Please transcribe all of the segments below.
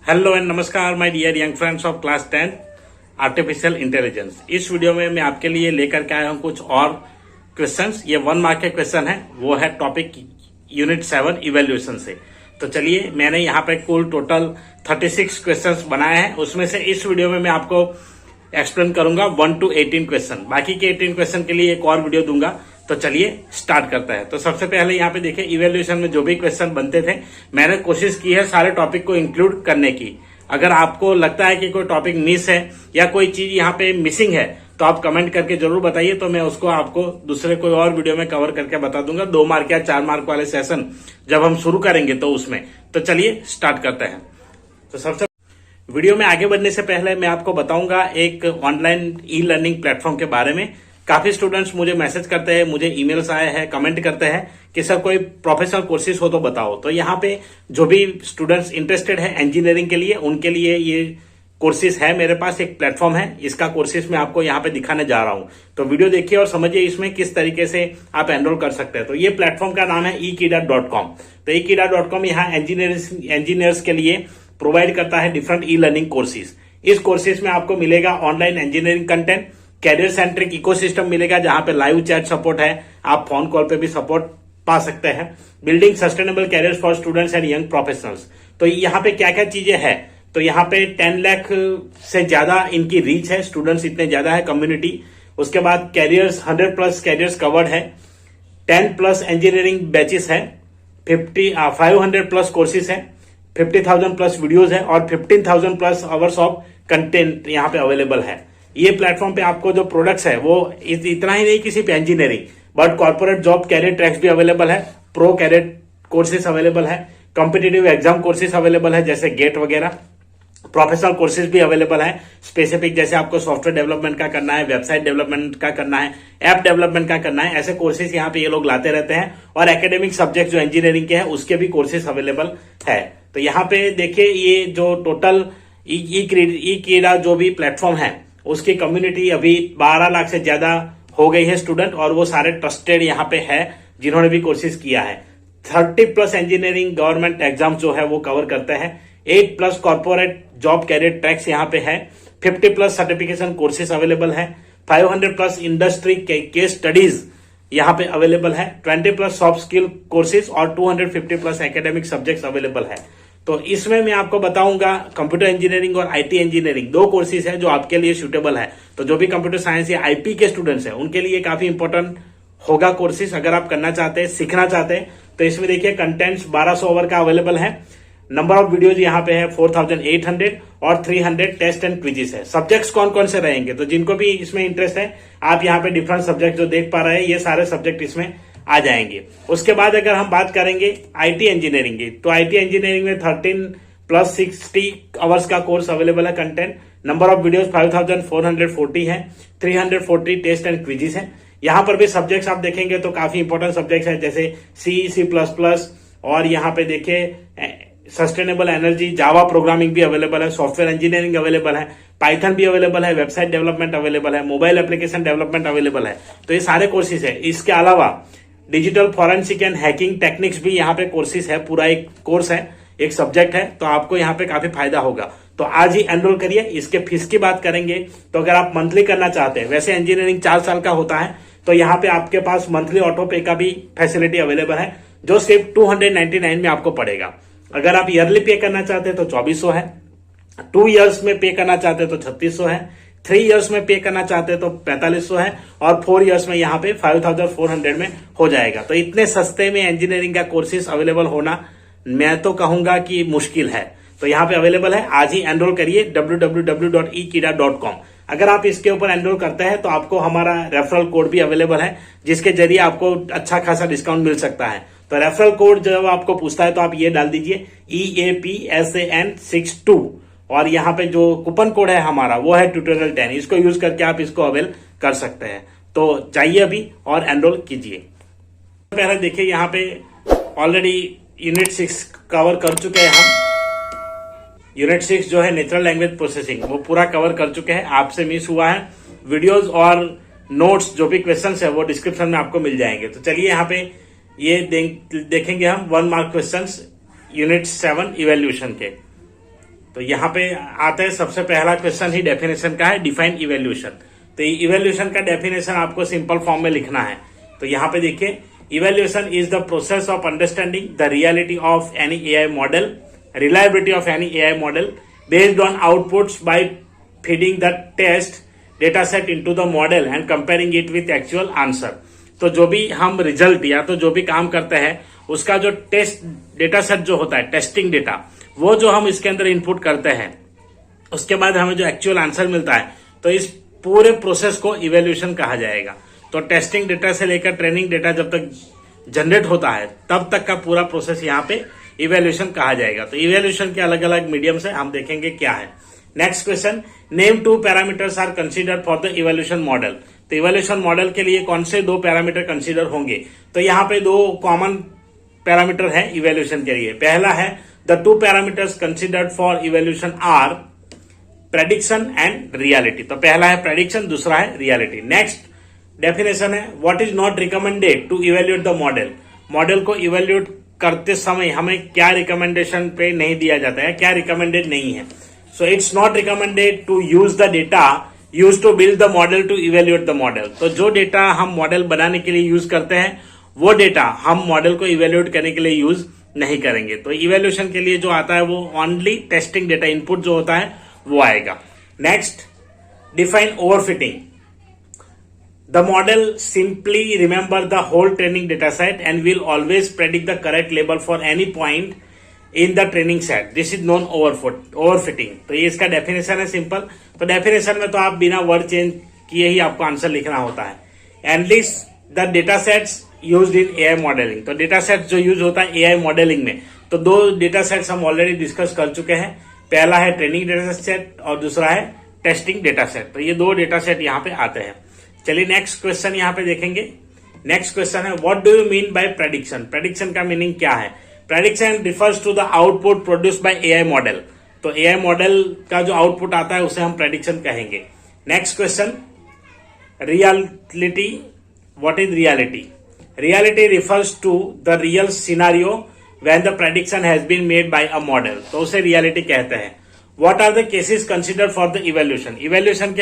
Hello and नमस्कार my dear young friends of class 10 artificial intelligence. इस video में मैं आपके लिए लेकर के आया हूं कुछ और क्वेश्चंस। ये 1 मार्क के क्वेश्चन है, वो है टॉपिक यूनिट 7 इवेल्युएशन से। तो चलिए, मैंने यहाँ पे कुल टोटल 36 क्वेश्चंस बनाए हैं। उसमें से इस वीडियो में मैं आपको एक्सप्लेन करूंगा 1 to 18 क्वेश्चन। बाकी के 18 क्वेश्चन के लिए एक और वीडियो दूंगा। तो चलिए स्टार्ट करते हैं। तो सबसे पहले यहाँ पे देखिए, इवेल्युएशन में जो भी क्वेश्चन बनते थे मैंने कोशिश की है सारे टॉपिक को इंक्लूड करने की। अगर आपको लगता है कि कोई टॉपिक मिस है या कोई चीज यहाँ पे मिसिंग है तो आप कमेंट करके जरूर बताइए, तो मैं उसको आपको दूसरे कोई और वीडियो में कवर करके बता दूंगा। 2 मार्क या 4 मार्क वाले सेशन जब हम शुरू करेंगे तो उसमें। तो चलिए स्टार्ट करते हैं। तो सबसे वीडियो में आगे बढ़ने से पहले मैं आपको बताऊंगा एक ऑनलाइन ई लर्निंग प्लेटफॉर्म के बारे में। काफी स्टूडेंट्स मुझे मैसेज करते हैं, मुझे ईमेल्स आए हैं, कमेंट करते हैं कि सर कोई प्रोफेशनल कोर्सेज हो तो बताओ। तो यहाँ पे जो भी स्टूडेंट्स इंटरेस्टेड है इंजीनियरिंग के लिए, उनके लिए ये कोर्सेज है। मेरे पास एक प्लेटफॉर्म है, इसका कोर्सेज मैं आपको यहाँ पे दिखाने जा रहा हूँ। तो वीडियो देखिए और समझिए इसमें किस तरीके से आप एनरोल कर सकते हैं। तो ये प्लेटफॉर्म का नाम है ekeeda.com। तो ekeeda.com यहाँ इंजीनियर्स के लिए प्रोवाइड करता है डिफरेंट ई लर्निंग कोर्सेज। इस कोर्सेज में आपको मिलेगा online engineering content, career centric ecosystem मिलेगा जहां पे लाइव चैट सपोर्ट है, आप फोन कॉल पे भी सपोर्ट पा सकते हैं, building sustainable career for students and young professionals. तो यहाँ पे क्या क्या चीजें हैं, तो यहाँ पे 10 लाख से ज्यादा इनकी रीच है, स्टूडेंट्स इतने ज्यादा है, कम्युनिटी। उसके बाद कैरियर्स 100+ कैरियर्स कवर्ड है, 10+ इंजीनियरिंग बैचेस है, 500+ कोर्सेज है, 50,000+ वीडियोज है और 15,000+ आवर्स ऑफ कंटेंट यहाँ पे अवेलेबल है। ये प्लेटफॉर्म पे आपको जो प्रोडक्ट्स है वो इतना ही नहीं कि सिर्फ engineering but corporate job career tracks भी अवेलेबल है, प्रो कैरियर कोर्सेज अवेलेबल है, कॉम्पिटिटिव एग्जाम कोर्सेज अवेलेबल है जैसे गेट वगैरह, प्रोफेशनल कोर्सेज भी अवेलेबल है स्पेसिफिक, जैसे आपको सॉफ्टवेयर डेवलपमेंट का करना है, वेबसाइट डेवलपमेंट का करना है, ऐप डेवलपमेंट का करना है, ऐसे कोर्सेज यहाँ पे ये लोग लाते रहते हैं। और एकेडमिक सब्जेक्ट जो इंजीनियरिंग के हैं उसके भी कोर्सेज अवेलेबल है। तो यहाँ पे देखिए, ये जो टोटल ekeeda जो भी प्लेटफॉर्म है उसकी कम्युनिटी अभी 12 लाख से ज्यादा हो गई है स्टूडेंट, और वो सारे ट्रस्टेड यहाँ पे है जिन्होंने भी कोर्सेज किया है। 30+ इंजीनियरिंग गवर्नमेंट एग्जाम जो है वो कवर करते हैं, 8+ कॉर्पोरेट जॉब कैरियर ट्रैक्स यहाँ पे है, 50+ सर्टिफिकेशन कोर्सेज अवेलेबल है, 500+ इंडस्ट्री केस स्टडीज यहाँ पे अवेलेबल है, 20+ सॉफ्ट स्किल कोर्सेज और 250+ एकेडमिक सब्जेक्ट्स अवेलेबल है। तो इसमें मैं आपको बताऊंगा कंप्यूटर इंजीनियरिंग और आईटी इंजीनियरिंग 2 कोर्सेज है जो आपके लिए सूटेबल है। तो जो भी कंप्यूटर साइंस या आईपी के स्टूडेंट्स हैं उनके लिए काफी इंपॉर्टेंट होगा कोर्सेज। अगर आप करना चाहते हैं, सीखना चाहते हैं, तो इसमें देखिए कंटेंट्स 1200 आवर का अवेलेबल है, नंबर ऑफ वीडियोज यहाँ पे है 4800 और 300 टेस्ट एंड क्विजेस है। सब्जेक्ट्स कौन कौन से रहेंगे, तो जिनको भी इसमें इंटरेस्ट है आप यहाँ पे डिफरेंट सब्जेक्ट जो देख पा रहे हैं ये सारे सब्जेक्ट इसमें आ जाएंगे। उसके बाद अगर हम बात करेंगे आईटी इंजीनियरिंग की, तो आईटी इंजीनियरिंग में 13+ 60 आवर्स का कोर्स अवेलेबल है कंटेंट, नंबर ऑफ वीडियोस 5440 है, 340 टेस्ट एंड क्विजेस है। यहाँ पर भी सब्जेक्ट्स आप देखेंगे तो काफी इंपॉर्टेंट सब्जेक्ट्स है जैसे C++, और यहाँ पे देखिए सस्टेनेबल एनर्जी, जावा प्रोग्रामिंग भी अवेलेबल है, सॉफ्टवेयर इंजीनियरिंग अवेलेबल है, पाइथन भी अवेलेबल है, वेबसाइट डेवलपमेंट अवेलेबल है, मोबाइल एप्लीकेशन डेवलपमेंट अवेलेबल है। तो ये सारे कोर्सेज है। इसके अलावा digital forensic and hacking techniques भी यहाँ पे कोर्सेज है, पूरा एक कोर्स है, एक सब्जेक्ट है। तो आपको यहाँ पे काफी फायदा होगा। तो आज ही एनरोल करिए। इसके फीस की बात करेंगे तो अगर आप मंथली करना चाहते हैं, वैसे इंजीनियरिंग 4 साल का होता है, तो यहाँ पे आपके पास मंथली ऑटो पे का भी फैसिलिटी अवेलेबल है जो सिर्फ 299 में आपको पड़ेगा। अगर आप ईयरली पे करना चाहते हैं तो 2400 है, 2 ईयर्स में पे करना चाहते हैं तो 3600 है, 3 ईयर्स में पे करना चाहते हैं तो 4500 है, और 4 ईयर्स में यहाँ पे 5400 में हो जाएगा। तो इतने सस्ते में इंजीनियरिंग का कोर्सेज अवेलेबल होना मैं तो कहूंगा कि मुश्किल है। तो यहाँ पे अवेलेबल है, आज ही एनरोल करिए www.ekeeda.com। अगर आप इसके ऊपर एनरोल करते हैं तो आपको हमारा रेफरल कोड भी अवेलेबल है जिसके जरिए आपको अच्छा खासा डिस्काउंट मिल सकता है। तो रेफरल कोड जब आपको पूछता है तो आप ये डाल दीजिए EAPSAN62, और यहाँ पे जो कूपन कोड है हमारा वो है ट्यूटोरियल 10। इसको यूज करके आप इसको अवेल कर सकते हैं। तो जाइए अभी और एनरोल कीजिए। पहले देखिए, यहाँ पे ऑलरेडी यूनिट 6 कवर कर चुके हैं हम। यूनिट 6 जो है नेचुरल लैंग्वेज प्रोसेसिंग, वो पूरा कवर कर चुके हैं। आपसे मिस हुआ है वीडियोज और नोट्स, जो भी क्वेश्चन है वो डिस्क्रिप्शन में आपको मिल जाएंगे। तो चलिए यहाँ पे ये देखेंगे हम 1 मार्क क्वेश्चन यूनिट 7 इवेल्यूशन के। तो यहाँ पे आते हैं, सबसे पहला क्वेश्चन ही डेफिनेशन का है, डिफाइन इवेल्यूशन। तो इवेल्यूशन का डेफिनेशन आपको सिंपल फॉर्म में लिखना है। तो यहाँ पे देखिए, evaluation is the process of understanding the reality of any AI model, reliability of any AI model based on outputs by feeding the test data set into the model and comparing it with actual answer। तो जो भी हम result या तो जो भी काम करते हैं उसका जो टेस्ट डेटा सेट जो होता है, टेस्टिंग डेटा, वो जो हम इसके अंदर इनपुट करते हैं, उसके बाद हमें जो एक्चुअल आंसर मिलता है, तो इस पूरे प्रोसेस को इवेल्यूशन कहा जाएगा। तो टेस्टिंग डेटा से लेकर ट्रेनिंग डेटा जब तक जनरेट होता है तब तक का पूरा प्रोसेस यहाँ पे इवेल्यूशन कहा जाएगा। तो इवेल्यूशन के अलग अलग मीडियम से हम देखेंगे क्या है। Next question, name 2 parameters are considered for the evaluation model. तो इवेल्यूशन मॉडल के लिए कौन से 2 पैरामीटर कंसीडर होंगे? तो यहाँ पे 2 कॉमन पैरामीटर है इवेल्यूशन के लिए। पहला है the 2 parameters considered for evaluation are prediction and reality. तो पहला है प्रेडिक्शन, दूसरा है रियलिटी। नेक्स्ट डेफिनेशन है, what is not recommended to evaluate the model. Model को इवेल्यूएट करते समय हमें क्या रिकमेंडेशन पे नहीं दिया जाता है, क्या रिकमेंडेड नहीं है। So it's not recommended to use the data use to build the model to evaluate the model. तो जो डेटा हम मॉडल बनाने के लिए यूज करते हैं वो डेटा हम मॉडल को इवेल्यूएट करने के लिए यूज नहीं करेंगे। तो इवेल्यूशन के लिए जो आता है वो ओनली टेस्टिंग डेटा इनपुट जो होता है वो आएगा। Next, define overfitting. The model simply remember the whole training data set and will always predict the correct label for any point in the training set. This is known overfitting। तो ये इसका definition है simple. तो definition में तो आप बिना word change किए ही आपको आंसर लिखना होता है। Analyst the data sets used in AI modelling. तो डेटा सेट जो यूज होता है एआई मॉडलिंग में, तो 2 डेटा सेट्स हम ऑलरेडी डिस्कस कर चुके हैं। पहला है ट्रेनिंग डेटा सेट और दूसरा है टेस्टिंग डेटा सेट। तो ये 2 डेटा सेट यहाँ पे आते हैं। चलिए नेक्स्ट क्वेश्चन यहाँ पे देखेंगे। नेक्स्ट क्वेश्चन है, what do you mean by prediction. Prediction का मीनिंग क्या है? Prediction refers to the output produce by AI model. तो एआई मॉडल का जो आउटपुट आता है उसे हम प्रेडिक्शन कहेंगे। Next question, reality. What is reality? Reality refers to the real scenario when the prediction has been made by a model. तो उसे रियलिटी कहते हैं। What are the cases consider for the evaluation. Evaluation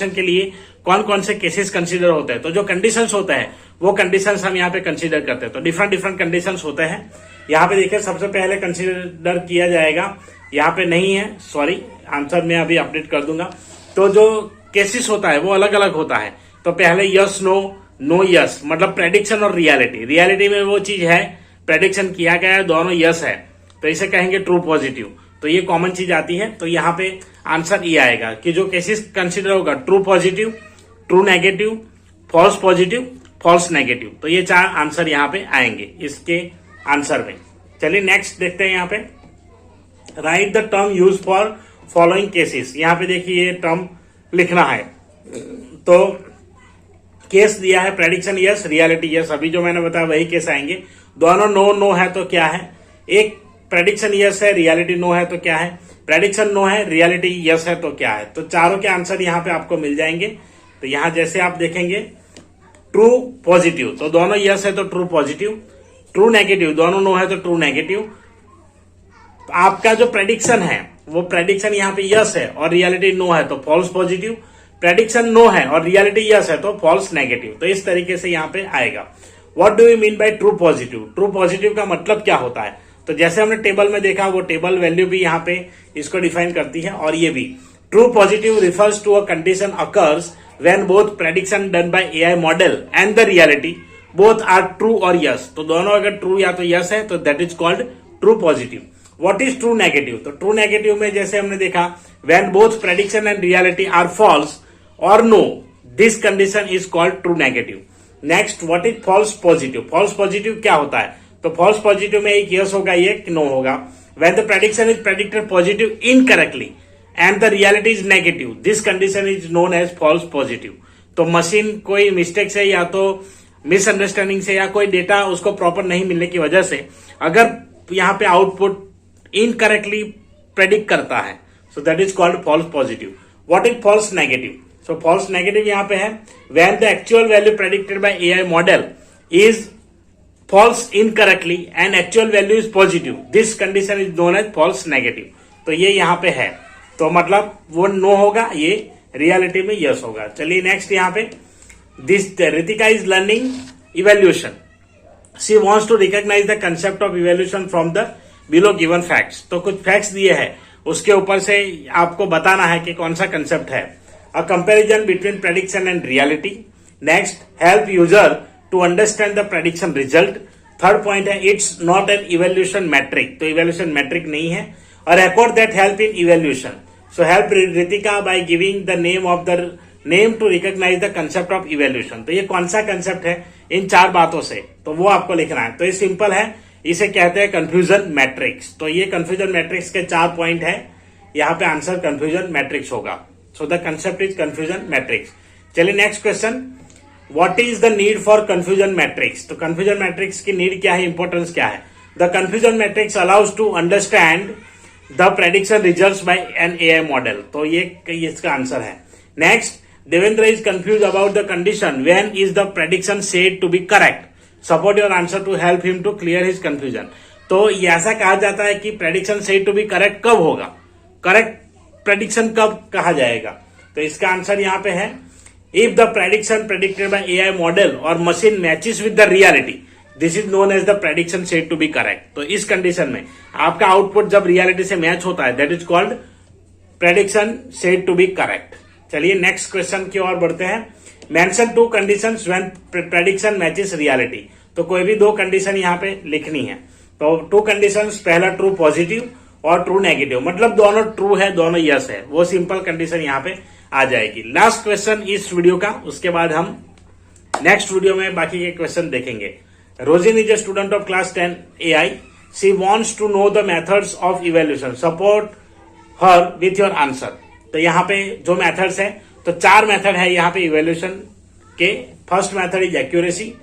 के लिए कौन कौन से cases consider होते हैं? तो जो कंडीशंस होते हैं वो कंडीशंस हम यहाँ पे कंसिडर करते हैं। तो डिफरेंट कंडीशंस होते हैं। यहाँ पे देखिए, सबसे पहले कंसिडर किया जाएगा, यहाँ पे नहीं है, सॉरी, आंसर मैं अभी अपडेट कर दूंगा। तो जो केसेस होता है वो अलग अलग होता है। तो पहले यस नो, नो यस, मतलब प्रेडिक्शन और रियलिटी। रियलिटी में वो चीज है, प्रेडिक्शन किया गया है, दोनों यस है, तो इसे कहेंगे ट्रू पॉजिटिव। तो ये कॉमन चीज आती है। तो यहाँ पे आंसर ये आएगा कि जो केसेस कंसिडर होगा, true positive, true negative, false positive, false negative. तो ये 4 आंसर यहाँ पे आएंगे इसके आंसर में। चलिए नेक्स्ट देखते हैं। यहाँ पे right the term use for following cases. यहाँ पे देखिए ये टर्म लिखना है। तो केस दिया है प्रेडिक्शन यस, रियलिटी यस। अभी जो मैंने बताया वही केस आएंगे। दोनों नो नो है तो क्या है? एक प्रेडिक्शन यस है, रियलिटी नो है तो क्या है? प्रेडिक्शन नो है, रियलिटी यस है तो क्या है? तो चारों के आंसर यहाँ पे आपको मिल जाएंगे। तो यहाँ जैसे आप देखेंगे, ट्रू पॉजिटिव, तो दोनों यस है तो ट्रू पॉजिटिव, ट्रू नेगेटिव, दोनों नो है तो ट्रू नेगेटिव। आपका जो प्रेडिक्शन है वो प्रेडिक्शन यहाँ पे यस है और रियलिटी नो है तो फॉल्स पॉजिटिव, प्रेडिक्शन नो है और रियलिटी यस है तो फॉल्स नेगेटिव। तो इस तरीके से यहाँ पे आएगा। What do you mean by true positive? True positive का मतलब क्या होता है? तो जैसे हमने टेबल में देखा, वो टेबल वैल्यू भी यहाँ पे इसको डिफाइन करती है। और ये भी true positive refers to a condition occurs when both prediction done by AI model and the reality both are true और यस। तो दोनों अगर ट्रू या तो यस है तो that is called true positive. What is true negative? तो true negative में जैसे हमने देखा, when both prediction and reality are false और no, this condition is called true negative. Next, what is false positive? False positive क्या होता है? तो फॉल्स पॉजिटिव में एक यस होगा, एक नो होगा। When the prediction is predicted positive incorrectly and the reality is negative, this condition is known as false positive. तो मशीन कोई मिस्टेक से या तो मिसअंडरस्टैंडिंग से या कोई डेटा उसको प्रॉपर नहीं मिलने की वजह से अगर यहाँ पे आउटपुट इनकरेक्टली प्रेडिक्ट करता है, so that is called false positive. What is false negative? So false negative यहाँ पे है, when the actual value predicted by AI model is false incorrectly and actual value is positive, this condition is known as false negative। तो ये यहाँ पे है, तो मतलब वो नो होगा, ये रियलिटी में यस होगा। चलिए नेक्स्ट यहाँ पे, this Ritika is learning evaluation, she wants to recognise the concept of evaluation from the below given facts. तो कुछ फैक्ट्स दिए हैं, उसके ऊपर से आपको बताना है कि कौन सा कंसेप्ट है। A comparison between prediction and reality. Next, help user to understand the prediction result. Third point है, it's not an evaluation metric, तो इवेल्यूशन मैट्रिक नहीं है। और record that help in evaluation, so help Ritika by giving the name to recognise the concept of evaluation. तो ये कौन सा concept है इन 4 बातों से, तो वो आपको लिखना है। तो ये सिंपल है, इसे कहते हैं कंफ्यूजन मैट्रिक्स। तो ये कंफ्यूजन मैट्रिक्स के 4 पॉइंट है, यहाँ पे आंसर कंफ्यूजन मैट्रिक्स होगा। So the concept is confusion matrix. चलिए next question, what is the need for confusion matrix. तो कंफ्यूजन मैट्रिक्स की नीड क्या है, इंपॉर्टेंस क्या है। The confusion matrix allows to understand the prediction results by an AI model. तो ये इसका आंसर है। Next, Devendra is confuse about the condition when is the prediction said to be correct, support your answer to help him to clear his confusion. तो ये ऐसा कहा जाता है कि prediction said to be correct कब होगा, करेक्ट प्रेडिक्शन कब कहा जाएगा। तो इसका आंसर यहाँ पे है, if the prediction predicted by AI model और machine matches with the reality, this is known as the prediction said to be correct. तो इस कंडीशन में आपका आउटपुट जब रियलिटी से मैच होता है, that is called prediction said to be correct. चलिए नेक्स्ट क्वेश्चन की ओर बढ़ते हैं। Mention 2 conditions when prediction matches reality. तो कोई भी 2 कंडीशन यहाँ पे लिखनी है। तो 2 कंडीशंस, पहला ट्रू पॉजिटिव और ट्रू नेगेटिव, मतलब दोनों ट्रू है, दोनों यस है, वो सिंपल कंडीशन यहाँ पे आ जाएगी। लास्ट क्वेश्चन इस वीडियो का, उसके बाद हम नेक्स्ट वीडियो में बाकी के क्वेश्चन देखेंगे। Rosin is a student of class 10 AI, she wants to know the methods of evaluation, support her with your answer. तो यहाँ पे जो मेथड्स है, तो 4 मेथड है यहाँ पे इवेल्यूशन के। First method is accuracy,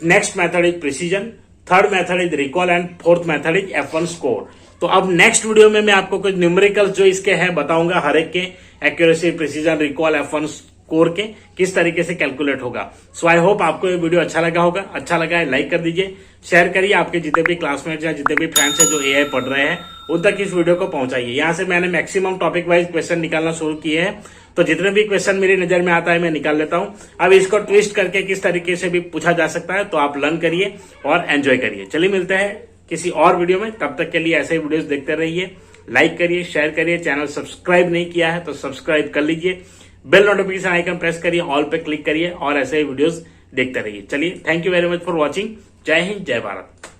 next method is precision, third method is recall and fourth method is F1 score. तो अब नेक्स्ट वीडियो में मैं आपको कुछ न्यूमेरिकल्स जो इसके हैं बताऊंगा, हर एक के accuracy, precision, recall, F1 score के किस तरीके से कैलकुलेट होगा। सो आई होप आपको ये वीडियो अच्छा लगा होगा। अच्छा लगा है लाइक कर दीजिए, शेयर करिए, आपके जितने भी क्लासमेट्स या जितने भी फ्रेंड्स हैं जो AI पढ़ रहे हैं उन तक इस वीडियो को पहुंचाइए। यहाँ से मैंने मैक्सिमम टॉपिक वाइज क्वेश्चन निकालना शुरू किए हैं, तो जितने भी क्वेश्चन मेरी नजर में आता है मैं निकाल लेता हूं। अब इसको ट्विस्ट करके किस तरीके से भी पूछा जा सकता है, तो आप लर्न करिए और एंजॉय करिए। चलिए मिलते हैं किसी और वीडियो में, तब तक के लिए ऐसे ही वीडियोस देखते रहिए। लाइक करिए, शेयर करिए, चैनल सब्सक्राइब नहीं किया है तो सब्सक्राइब कर लीजिए, बेल नोटिफिकेशन आइकन प्रेस करिए, ऑल पे क्लिक करिए और ऐसे ही वीडियोस देखते रहिए। चलिए, thank you very much for watching. जय हिंद, जय भारत।